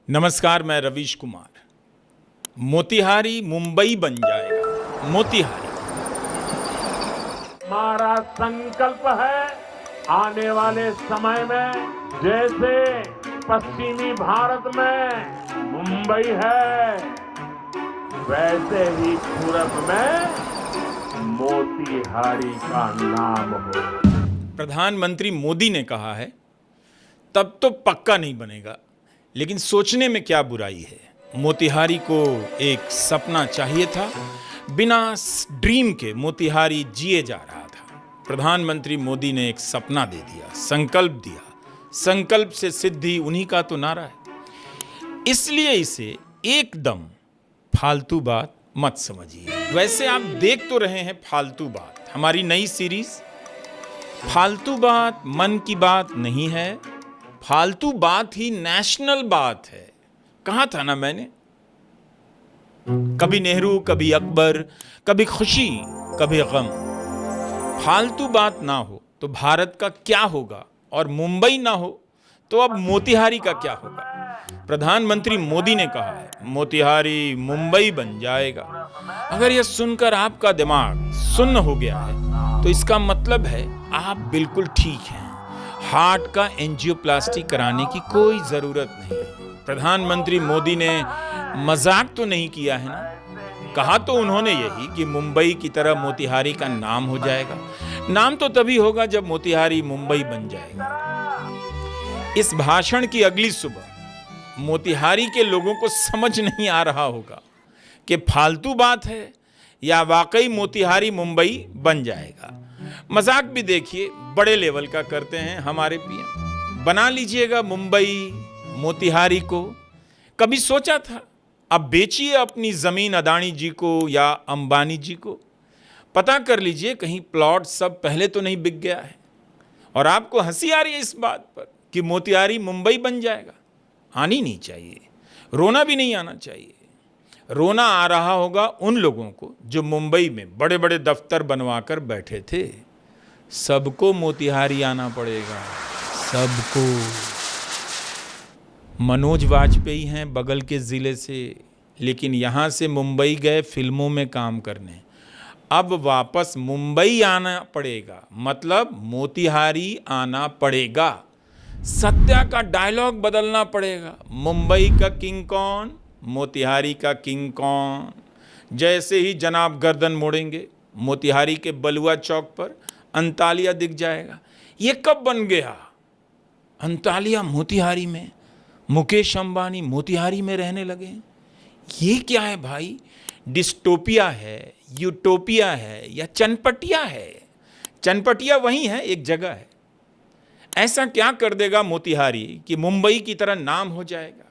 नमस्कार, मैं रवीश कुमार। मोतिहारी मुंबई बन जाएगा। मोतिहारी हमारा संकल्प है आने वाले समय में जैसे पश्चिमी भारत में मुंबई है वैसे ही पूरब में मोतिहारी का नाम हो। प्रधानमंत्री मोदी ने कहा है तब तो पक्का नहीं बनेगा, लेकिन सोचने में क्या बुराई है। मोतिहारी को एक सपना चाहिए था, बिना ड्रीम के मोतिहारी जिए जा रहा था। प्रधानमंत्री मोदी ने एक सपना दे दिया, संकल्प दिया। संकल्प से सिद्धि उन्हीं का तो नारा है, इसलिए इसे एकदम फालतू बात मत समझिए। वैसे आप देख तो रहे हैं फालतू बात, हमारी नई सीरीज फालतू बात मन की बात नहीं है, फालतू बात ही नेशनल बात है। कहा था ना मैंने, कभी नेहरू, कभी अकबर, कभी खुशी, कभी गम। फालतू बात ना हो तो भारत का क्या होगा, और मुंबई ना हो तो अब मोतिहारी का क्या होगा। प्रधानमंत्री मोदी ने कहा है मोतिहारी मुंबई बन जाएगा। अगर यह सुनकर आपका दिमाग सुन्न हो गया है तो इसका मतलब है आप बिल्कुल ठीक हैं। हार्ट का एंजियोप्लास्टी कराने की कोई जरूरत नहीं। प्रधानमंत्री मोदी ने मजाक तो नहीं किया है ना। कहा तो उन्होंने यही कि मुंबई की तरह मोतिहारी का नाम हो जाएगा। नाम तो तभी होगा जब मोतिहारी मुंबई बन जाएगा। इस भाषण की अगली सुबह मोतिहारी के लोगों को समझ नहीं आ रहा होगा कि फालतू बात है या वाकई मोतिहारी मुंबई बन जाएगा। मजाक भी देखिए बड़े लेवल का करते हैं हमारे पीएम। बना लीजिएगा मुंबई मोतिहारी को। कभी सोचा था अब बेचिए अपनी जमीन अदानी जी को या अंबानी जी को। पता कर लीजिए कहीं प्लॉट सब पहले तो नहीं बिक गया है। और आपको हंसी आ रही है इस बात पर कि मोतिहारी मुंबई बन जाएगा। आनी नहीं चाहिए, रोना भी नहीं आना चाहिए। रोना आ रहा होगा उन लोगों को जो मुंबई में बड़े बड़े दफ्तर बनवाकर बैठे थे। सबको मोतिहारी आना पड़ेगा, सबको। मनोज वाजपेयी हैं बगल के ज़िले से, लेकिन यहाँ से मुंबई गए फिल्मों में काम करने। अब वापस मुंबई आना पड़ेगा, मतलब मोतिहारी आना पड़ेगा। सत्या का डायलॉग बदलना पड़ेगा। मुंबई का किंग कौन, मोतिहारी का किंग कौन। जैसे ही जनाब गर्दन मोड़ेंगे मोतिहारी के बलुआ चौक पर अंतालिया दिख जाएगा। ये कब बन गया अंतालिया मोतिहारी में? मुकेश अंबानी मोतिहारी में रहने लगे। ये क्या है भाई? डिस्टोपिया है, यूटोपिया है या चनपटिया है? चनपटिया वही है, एक जगह है। ऐसा क्या कर देगा मोतिहारी कि मुंबई की तरह नाम हो जाएगा?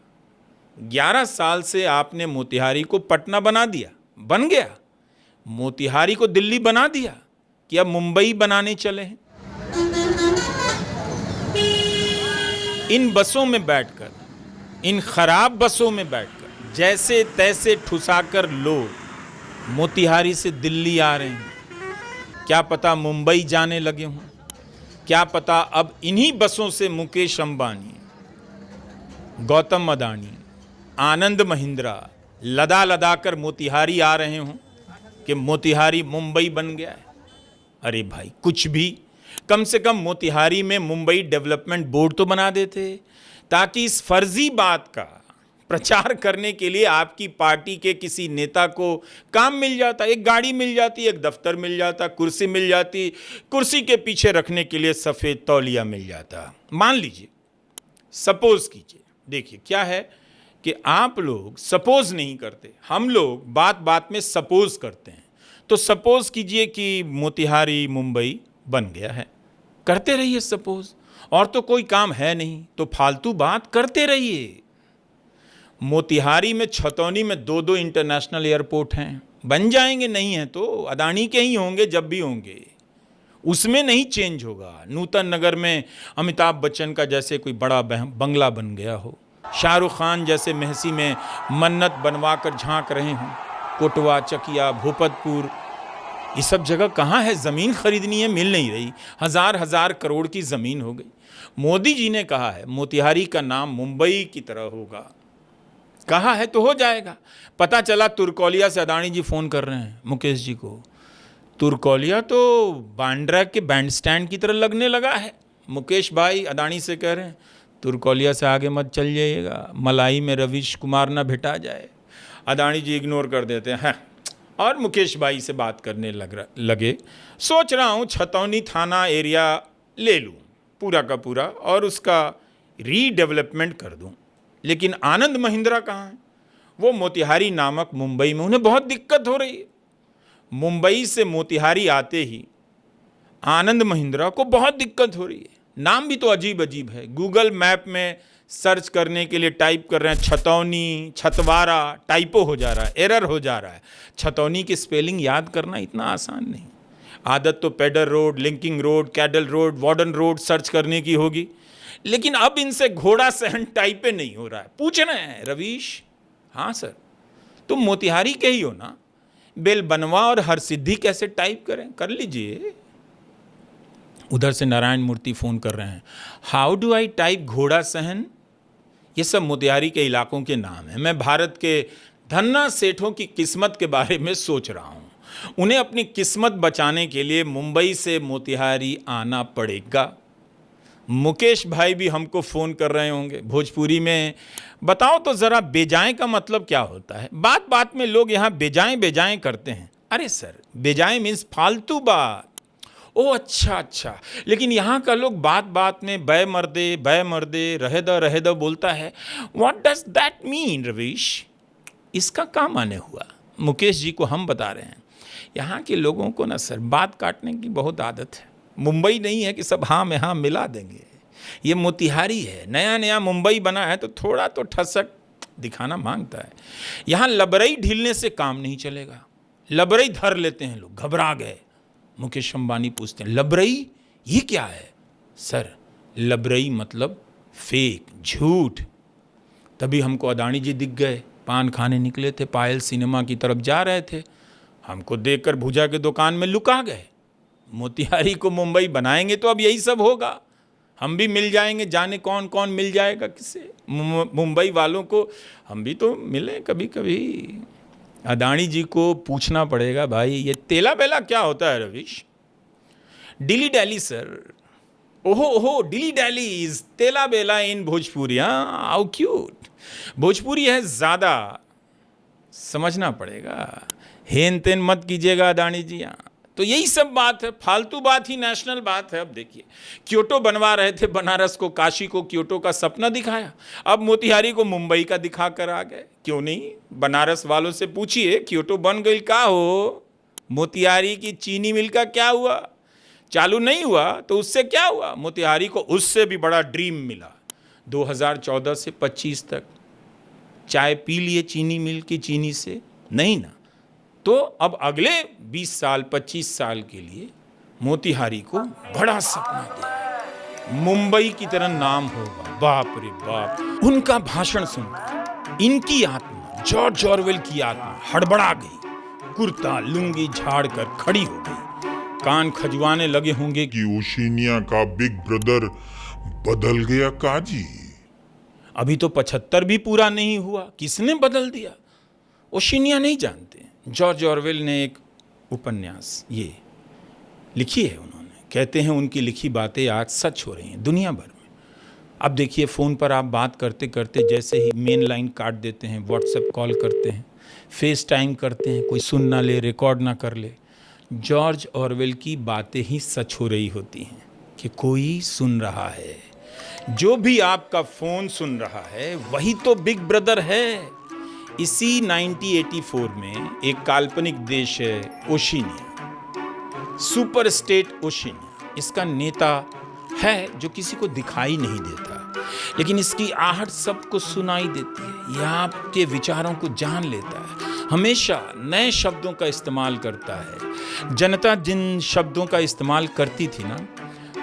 11 साल से आपने मोतिहारी को पटना बना दिया, बन गया। मोतिहारी को दिल्ली बना दिया कि अब मुंबई बनाने चले हैं। इन बसों में बैठकर, इन खराब बसों में बैठकर जैसे तैसे ठुसाकर लोग मोतिहारी से दिल्ली आ रहे हैं। क्या पता मुंबई जाने लगे हों, क्या पता अब इन्हीं बसों से मुकेश अंबानी, गौतम अदानी, आनंद महिंद्रा लदा कर मोतिहारी आ रहे हों कि मोतिहारी मुंबई बन गया है। अरे भाई कुछ भी, कम से कम मोतिहारी में मुंबई डेवलपमेंट बोर्ड तो बना देते, ताकि इस फर्जी बात का प्रचार करने के लिए आपकी पार्टी के किसी नेता को काम मिल जाता। एक गाड़ी मिल जाती, एक दफ्तर मिल जाता, कुर्सी मिल जाती, कुर्सी के पीछे रखने के लिए सफ़ेद तौलिया मिल जाता। मान लीजिए, सपोज कीजिए, देखिए क्या है कि आप लोग सपोज नहीं करते, हम लोग बात बात में सपोज करते हैं। तो सपोज कीजिए कि मोतिहारी मुंबई बन गया है, करते रहिए सपोज। और तो कोई काम है नहीं तो फालतू बात करते रहिए। मोतिहारी में, छतौनी में 2-2 इंटरनेशनल एयरपोर्ट हैं, बन जाएंगे। नहीं है तो अदानी के ही होंगे जब भी होंगे, उसमें नहीं चेंज होगा। नूतन नगर में अमिताभ बच्चन का जैसे कोई बड़ा बंगला बन गया हो, शाहरुख खान जैसे मेहसी में मन्नत बनवा कर झांक रहे हों। कोटवा, चकिया, भूपतपुर, ये सब जगह कहाँ है? ज़मीन खरीदनी है, मिल नहीं रही। हजार करोड़ की ज़मीन हो गई। मोदी जी ने कहा है मोतिहारी का नाम मुंबई की तरह होगा। कहा है तो हो जाएगा। पता चला तुर्कोलिया से अदानी जी फ़ोन कर रहे हैं मुकेश जी को। तुर्कोलिया तो बांद्रा के बैंड स्टैंड की तरह लगने लगा है। मुकेश भाई अदानी से कह रहे हैं तुर्कोलिया से आगे मत चल जाइएगा, मलाई में रवीश कुमार ना भिटा जाए। अदानी जी इग्नोर कर देते हैं और मुकेश भाई से बात करने लगे। सोच रहा हूँ छतौनी थाना एरिया ले लूँ पूरा का पूरा और उसका रीडेवलपमेंट कर दूँ। लेकिन आनंद महिंद्रा कहाँ है? वो मोतिहारी नामक मुंबई में, उन्हें बहुत दिक्कत हो रही है। मुंबई से मोतिहारी आते ही आनंद महिंद्रा को बहुत दिक्कत हो रही है। नाम भी तो अजीब अजीब है। गूगल मैप में सर्च करने के लिए टाइप कर रहे हैं छतौनी, छतवारा, टाइपो हो जा रहा है, एरर हो जा रहा है। छतौनी की स्पेलिंग याद करना इतना आसान नहीं। आदत तो Peddar Road, Linking Road, Cadell Road, Warden Road search करने की होगी। लेकिन अब इनसे घोड़ा सहन टाइपे नहीं हो रहा है। पूछ रहे हैं रवीश, हाँ सर तुम मोतिहारी के ही हो ना, बेलबनवा और हरसिद्धि कैसे टाइप करें? कर लीजिए। उधर से नारायण मूर्ति फ़ोन कर रहे हैं, हाउ डू आई टाइप घोड़ा सहन? ये सब मोतिहारी के इलाकों के नाम हैं। मैं भारत के धन्ना सेठों की किस्मत के बारे में सोच रहा हूँ। उन्हें अपनी किस्मत बचाने के लिए मुंबई से मोतिहारी आना पड़ेगा। मुकेश भाई भी हमको फ़ोन कर रहे होंगे भोजपुरी में, बताओ तो ज़रा बेजाएं का मतलब क्या होता है? बात बात में लोग यहाँ बेजाएं बेजाएं करते हैं। अरे सर बेजाएं मीन्स फालतू बात। ओ अच्छा, लेकिन यहाँ का लोग बात बात में बै मर्दे रहे द बोलता है। What does that mean Ravish? इसका क्या माने हुआ? मुकेश जी को हम बता रहे हैं, यहाँ के लोगों को ना सर बात काटने की बहुत आदत है। मुंबई नहीं है कि सब हाँ में हाँ मिला देंगे। ये मोतिहारी है, नया नया मुंबई बना है तो थोड़ा तो ठसक दिखाना मांगता है। यहाँ लबरई ढीलने से काम नहीं चलेगा। लबरई धर लेते हैं लोग, घबरा गए। मुकेश अंबानी पूछते हैं लबरई ये क्या है? सर लबरई मतलब फेक, झूठ। तभी हमको अदानी जी दिख गए, पान खाने निकले थे, पायल सिनेमा की तरफ जा रहे थे। हमको देखकर भुजा के दुकान में लुका गए। मोतिहारी को मुंबई बनाएंगे तो अब यही सब होगा। हम भी मिल जाएंगे, जाने कौन कौन मिल जाएगा किसे। मुंबई वालों को हम भी तो मिलें कभी कभी। अदानी जी को पूछना पड़ेगा, भाई ये तेला बेला क्या होता है रवीश? डिली डैली सर। ओहो डिली डैली इज तेला बेला इन भोजपुरी। हाँ हाउ क्यूट। भोजपुरी है ज़्यादा, समझना पड़ेगा। हेन तेन मत कीजिएगा अदानी जी। यहाँ तो यही सब बात है, फालतू बात ही नेशनल बात है। अब देखिए क्योटो बनवा रहे थे, बनारस को, काशी को क्योटो का सपना दिखाया। अब मोतिहारी को मुंबई का दिखा कर आ गए। क्यों नहीं? बनारस वालों से पूछिए क्योटो बन गई का हो, मोतिहारी की चीनी मिल का क्या हुआ? चालू नहीं हुआ तो उससे क्या हुआ? मोतिहारी को उससे भी बड़ा ड्रीम मिला। 2014 से 25 तक चाय पी लिए चीनी मिल की चीनी से? नहीं ना। तो अब अगले 20 साल 25 साल के लिए मोतिहारी को बड़ा सपना दिया, मुंबई की तरह नाम होगा। बाप रे बाप। उनका भाषण सुनकर इनकी आत्मा, जॉर्ज ऑरवेल की आत्मा हड़बड़ा गई। कुर्ता लुंगी झाड़ कर खड़ी हो गई। कान खजुआने लगे होंगे कि ओशिनिया का बिग ब्रदर बदल गया काजी। अभी तो 75 भी पूरा नहीं हुआ, किसने बदल दिया? ओशिनिया नहीं जानते। जॉर्ज ऑरवेल ने एक उपन्यास ये लिखी है उन्होंने। कहते हैं उनकी लिखी बातें आज सच हो रही हैं दुनिया भर में। अब देखिए फ़ोन पर आप बात करते करते जैसे ही मेन लाइन काट देते हैं, व्हाट्सएप कॉल करते हैं, फेस टाइम करते हैं, कोई सुन ना ले, रिकॉर्ड ना कर ले, जॉर्ज ऑरवेल की बातें ही सच हो रही होती हैं कि कोई सुन रहा है। जो भी आपका फ़ोन सुन रहा है वही तो बिग ब्रदर है। इसी 1984 में एक काल्पनिक देश है ओशिनिया, सुपर स्टेट ओशिनिया। इसका नेता है जो किसी को दिखाई नहीं देता, लेकिन इसकी आहट सबको सुनाई देती है। यह आपके विचारों को जान लेता है, हमेशा नए शब्दों का इस्तेमाल करता है। जनता जिन शब्दों का इस्तेमाल करती थी ना,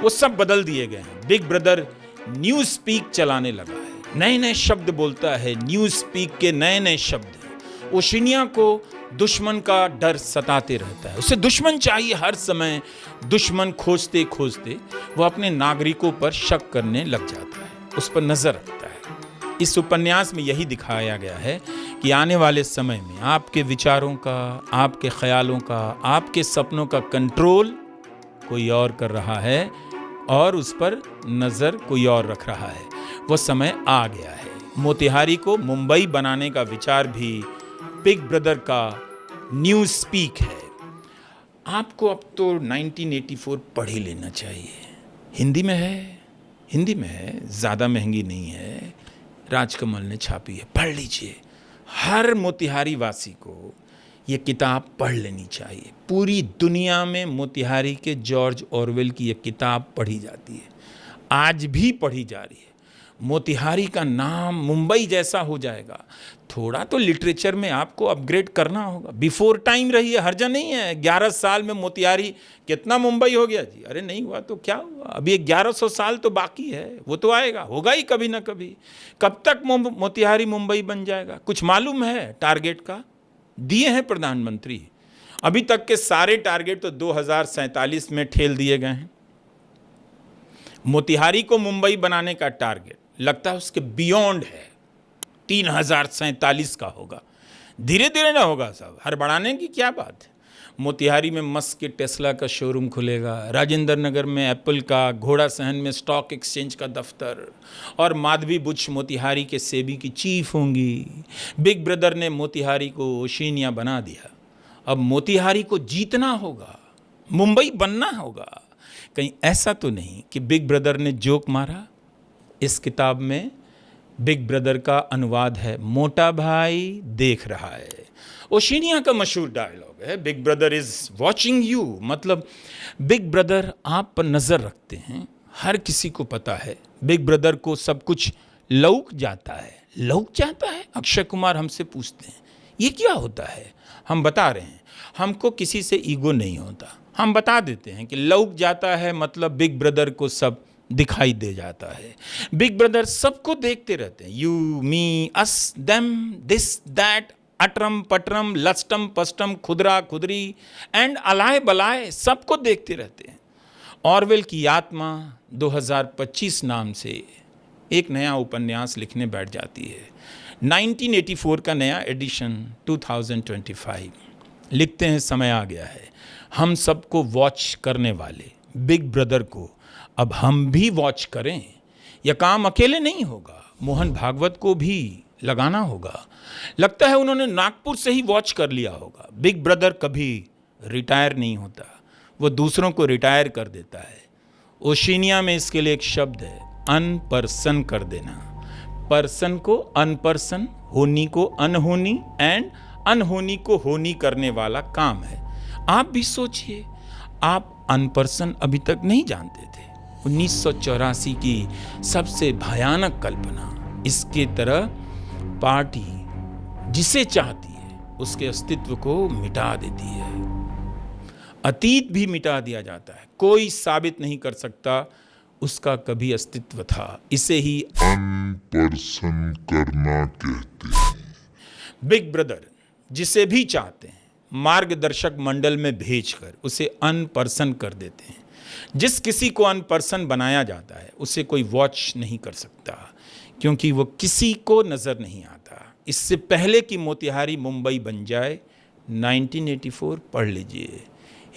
वो सब बदल दिए गए हैं। बिग ब्रदर न्यूज़ स्पीक चलाने लगा है, नए नए शब्द बोलता है। न्यूज़ स्पीक के नए नए शब्द। ओशिनिया को दुश्मन का डर सताते रहता है, उसे दुश्मन चाहिए हर समय। दुश्मन खोजते खोजते वो अपने नागरिकों पर शक करने लग जाता है, उस पर नजर रखता है। इस उपन्यास में यही दिखाया गया है कि आने वाले समय में आपके विचारों का, आपके ख्यालों का, आपके सपनों का कंट्रोल कोई और कर रहा है और उस पर नज़र कोई और रख रहा है। वो समय आ गया है। मोतिहारी को मुंबई बनाने का विचार भी बिग ब्रदर का न्यू स्पीक है। आपको अब तो 1984 पढ़ ही लेना चाहिए। हिंदी में है, ज़्यादा महंगी नहीं है, राजकमल ने छापी है, पढ़ लीजिए। हर मोतिहारी वासी को ये किताब पढ़ लेनी चाहिए। पूरी दुनिया में मोतिहारी के जॉर्ज ऑरवेल की ये किताब पढ़ी जाती है, आज भी पढ़ी जा रही है। मोतिहारी का नाम मुंबई जैसा हो जाएगा। थोड़ा तो लिटरेचर में आपको अपग्रेड करना होगा। बिफोर टाइम रही है, हर्जा नहीं है। 11 साल में मोतिहारी कितना मुंबई हो गया जी? अरे नहीं हुआ तो क्या हुआ, अभी 1100 साल तो बाकी है, वो तो आएगा, होगा ही कभी ना कभी। कब तक मोतिहारी मुंबई बन जाएगा? कुछ मालूम है टारगेट का? दिए हैं प्रधानमंत्री। अभी तक के सारे टारगेट तो 2047 में ठेल दिए गए हैं। मोतिहारी को मुंबई बनाने का टारगेट लगता है उसके बियॉन्ड है, 3047 का होगा। धीरे धीरे ना होगा साहब, हड़बड़ाने की क्या बात है। मोतिहारी में मस्क के टेस्ला का शोरूम खुलेगा, राजेंद्र नगर में एप्पल का, घोड़ा सहन में स्टॉक एक्सचेंज का दफ्तर, और माधवी बुच मोतिहारी के सेबी की चीफ होंगी। बिग ब्रदर ने मोतिहारी को ओशिनिया बना दिया। अब मोतिहारी को जीतना होगा, मुंबई बनना होगा। कहीं ऐसा तो नहीं कि बिग ब्रदर ने जोक मारा? इस किताब में बिग ब्रदर का अनुवाद है, मोटा भाई देख रहा है। ओशिनिया का मशहूर डायलॉग है, big brother is watching you. मतलब बिग ब्रदर आप पर नज़र रखते हैं। हर किसी को पता है बिग ब्रदर को सब कुछ लौक जाता है। लौक जाता है? अक्षय कुमार हमसे पूछते हैं ये क्या होता है? हम बता रहे हैं, हमको किसी से ईगो नहीं होता। हम बता देते हैं कि लौक जाता है मतलब बिग ब्रदर को सब दिखाई दे जाता है। बिग ब्रदर सबको देखते रहते हैं। You, me, us, them, this, that, अटरम पटरम, लस्टम पस्टम, खुदरा खुदरी एंड अलाय बलाय, सबको देखते रहते हैं। ऑरवेल की आत्मा 2025 नाम से एक नया उपन्यास लिखने बैठ जाती है। 1984 का नया एडिशन 2025 लिखते हैं, समय आ गया है हम सबको वॉच करने वाले बिग ब्रदर को अब हम भी वॉच करें। यह काम अकेले नहीं होगा, मोहन भागवत को भी लगाना होगा। लगता है उन्होंने नागपुर से ही वॉच कर लिया होगा। बिग ब्रदर कभी रिटायर नहीं होता, वो दूसरों को रिटायर कर देता है। ओशिनिया में इसके लिए एक शब्द है, अनपर्सन कर देना। पर्सन को अनपर्सन, होनी को अनहोनी एंड अनहोनी को होनी करने वाला काम है। आप भी सोचिए, आप अनपर्सन अभी तक नहीं जानते थे। 1984 की सबसे भयानक कल्पना इसके तरह पार्टी जिसे चाहती है उसके अस्तित्व को मिटा देती है। अतीत भी मिटा दिया जाता है, कोई साबित नहीं कर सकता उसका कभी अस्तित्व था। इसे ही अनपर्सन करना कहते हैं। बिग ब्रदर जिसे भी चाहते हैं मार्गदर्शक मंडल में भेजकर उसे अनपर्सन कर देते हैं। जिस किसी को अनपर्सन बनाया जाता है उसे कोई वॉच नहीं कर सकता, क्योंकि वो किसी को नज़र नहीं आता। इससे पहले कि मोतिहारी मुंबई बन जाए 1984 पढ़ लीजिए,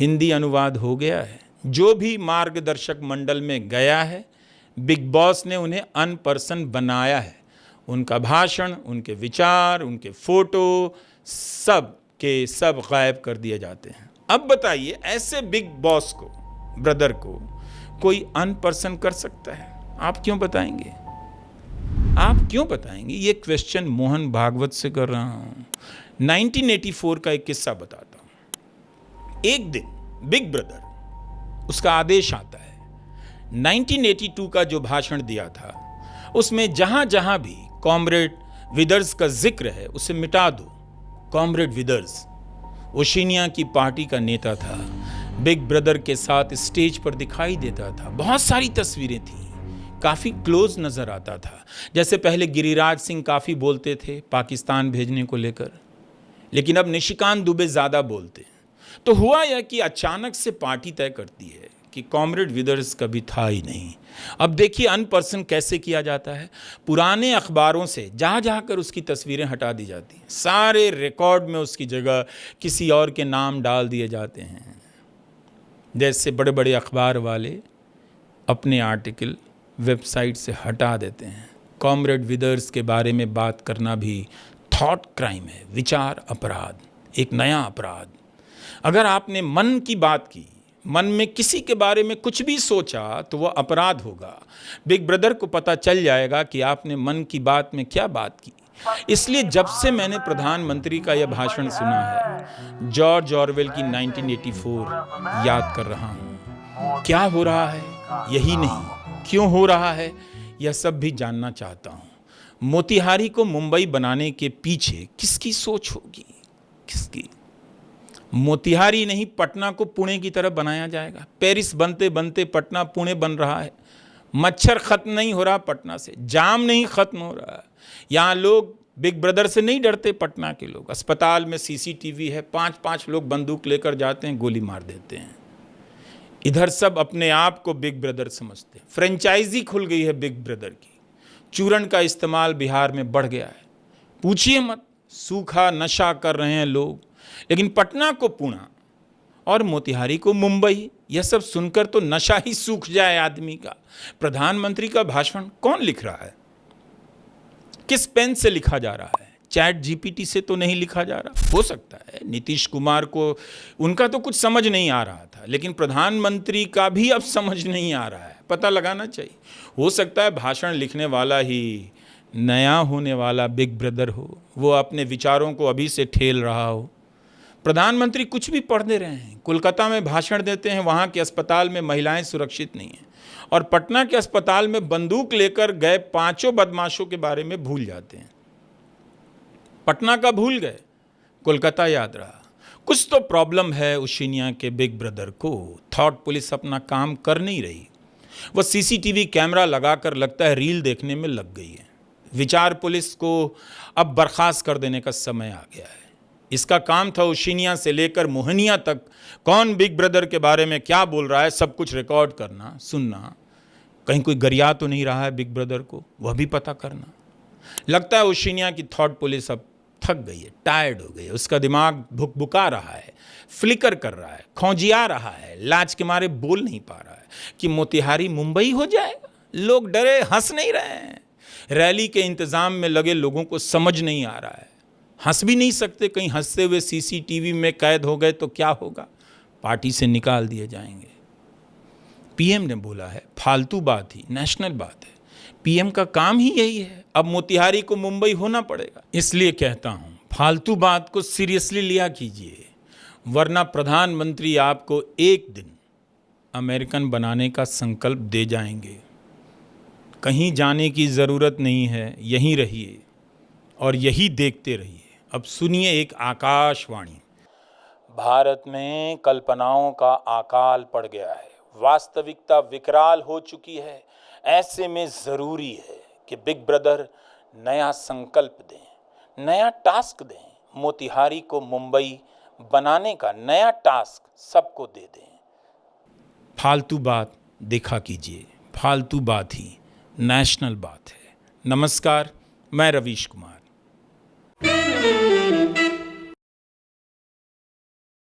हिंदी अनुवाद हो गया है। जो भी मार्गदर्शक मंडल में गया है, बिग बॉस ने उन्हें अनपर्सन बनाया है। उनका भाषण, उनके विचार, उनके फोटो सब के सब गायब कर दिए जाते हैं। अब बताइए, ऐसे बिग बॉस को, ब्रदर को कोई अनपर्सन कर सकता है? आप क्यों बताएंगे? आप क्यों बताएंगे? ये क्वेश्चन मोहन भागवत से कर रहा हूं। 1984 का एक किस्सा बताता हूं। एक दिन बिग ब्रदर, उसका आदेश आता है। 1982 का जो भाषण दिया था उसमें जहां जहां भी कॉमरेड विदर्स का जिक्र है उसे मिटा दो। कॉमरेड विदर्स ओशिनिया की पार्टी का नेता था, बिग ब्रदर के साथ स्टेज पर दिखाई देता था। बहुत सारी तस्वीरें थी, काफ़ी क्लोज नज़र आता था। जैसे पहले गिरिराज सिंह काफ़ी बोलते थे पाकिस्तान भेजने को लेकर, लेकिन अब निशिकांत दुबे ज़्यादा बोलते हैं। तो हुआ यह कि अचानक से पार्टी तय करती है कि कॉमरेड विदर्स कभी था ही नहीं। अब देखिए अनपर्सन कैसे किया जाता है। पुराने अखबारों से जहाँ जहाँ कर उसकी तस्वीरें हटा दी जाती हैं, सारे रिकॉर्ड में उसकी जगह किसी और के नाम डाल दिए जाते हैं। जैसे बड़े बड़े अखबार वाले अपने आर्टिकल वेबसाइट से हटा देते हैं। कॉमरेड विदर्स के बारे में बात करना भी थॉट क्राइम है, विचार अपराध, एक नया अपराध। अगर आपने मन की बात की, मन में किसी के बारे में कुछ भी सोचा तो वह अपराध होगा। बिग ब्रदर को पता चल जाएगा कि आपने मन की बात में क्या बात की। इसलिए जब से मैंने प्रधानमंत्री का यह भाषण सुना है, जॉर्ज ऑरवेल की 1984 याद कर रहा हूँ। क्या हो रहा है यही नहीं, क्यों हो रहा है यह सब भी जानना चाहता हूँ। मोतिहारी को मुंबई बनाने के पीछे किसकी सोच होगी, किसकी? मोतिहारी नहीं, पटना को पुणे की तरफ बनाया जाएगा। पेरिस बनते बनते पटना पुणे बन रहा है। मच्छर खत्म नहीं हो रहा पटना से, जाम नहीं खत्म हो रहा है। यहाँ लोग बिग ब्रदर से नहीं डरते। पटना के लोग, अस्पताल में सीसीटीवी है, 5-5 लोग बंदूक लेकर जाते हैं, गोली मार देते हैं। इधर सब अपने आप को बिग ब्रदर समझते हैं। फ्रेंचाइजी खुल गई है बिग ब्रदर की। चूरन का इस्तेमाल बिहार में बढ़ गया है, पूछिए मत। सूखा नशा कर रहे हैं लोग। लेकिन पटना को पुणे और मोतिहारी को मुंबई, यह सब सुनकर तो नशा ही सूख जाए आदमी का। प्रधानमंत्री का भाषण कौन लिख रहा है? किस पेन से लिखा जा रहा है? चैट जीपीटी से तो नहीं लिखा जा रहा। हो सकता है नीतीश कुमार को, उनका तो कुछ समझ नहीं आ रहा था, लेकिन प्रधानमंत्री का भी अब समझ नहीं आ रहा है। पता लगाना चाहिए। हो सकता है भाषण लिखने वाला ही नया होने वाला बिग ब्रदर हो, वो अपने विचारों को अभी से ठेल रहा हो। प्रधानमंत्री कुछ भी पढ़ दे रहे हैं। कोलकाता में भाषण देते हैं, वहाँ के अस्पताल में महिलाएं सुरक्षित नहीं हैं, और पटना के अस्पताल में बंदूक लेकर गए 5 बदमाशों के बारे में भूल जाते हैं। पटना का भूल गए, कोलकाता याद रहा। कुछ तो प्रॉब्लम है उशिनिया के बिग ब्रदर को। थॉट पुलिस अपना काम कर नहीं रही। वह सीसीटीवी कैमरा लगाकर लगता है रील देखने में लग गई है। विचार पुलिस को अब बर्खास्त कर देने का समय आ गया है। इसका काम था उशिनिया से लेकर मोहनिया तक कौन बिग ब्रदर के बारे में क्या बोल रहा है सब कुछ रिकॉर्ड करना, सुनना। कहीं कोई गरिया तो नहीं रहा है बिग ब्रदर को, वह भी पता करना। लगता है उशिनिया की थॉट पुलिस अब थक गई है, टायर्ड हो गई है। उसका दिमाग भुकभुका रहा है, फ्लिकर कर रहा है, खौंजिया रहा है, लाज के मारे बोल नहीं पा रहा है कि मोतिहारी मुंबई हो जाएगा। लोग डरे, हंस नहीं रहे हैं। रैली के इंतजाम में लगे लोगों को समझ नहीं आ रहा है। हंस भी नहीं सकते, कहीं हंसते हुए सीसीटीवी में कैद हो गए तो क्या होगा? पार्टी से निकाल दिए जाएंगे। पीएम ने बोला है, फालतू बात ही, नेशनल बात है। पीएम का काम ही यही है। अब मोतिहारी को मुंबई होना पड़ेगा। इसलिए कहता हूं, फालतू बात को सीरियसली लिया कीजिए, वरना प्रधानमंत्री आपको एक दिन अमेरिकन बनाने का संकल्प दे जाएंगे। कहीं जाने की ज़रूरत नहीं है, यहीं रहिए और यही देखते रहिए। अब सुनिए एक आकाशवाणी। भारत में कल्पनाओं का अकाल पड़ गया है, वास्तविकता विकराल हो चुकी है। ऐसे में ज़रूरी है कि बिग ब्रदर नया संकल्प दें, नया टास्क दें। मोतिहारी को मुंबई बनाने का नया टास्क सबको दे दें। फालतू बात देखा कीजिए, फालतू बात ही नेशनल बात है। नमस्कार, मैं रवीश कुमार।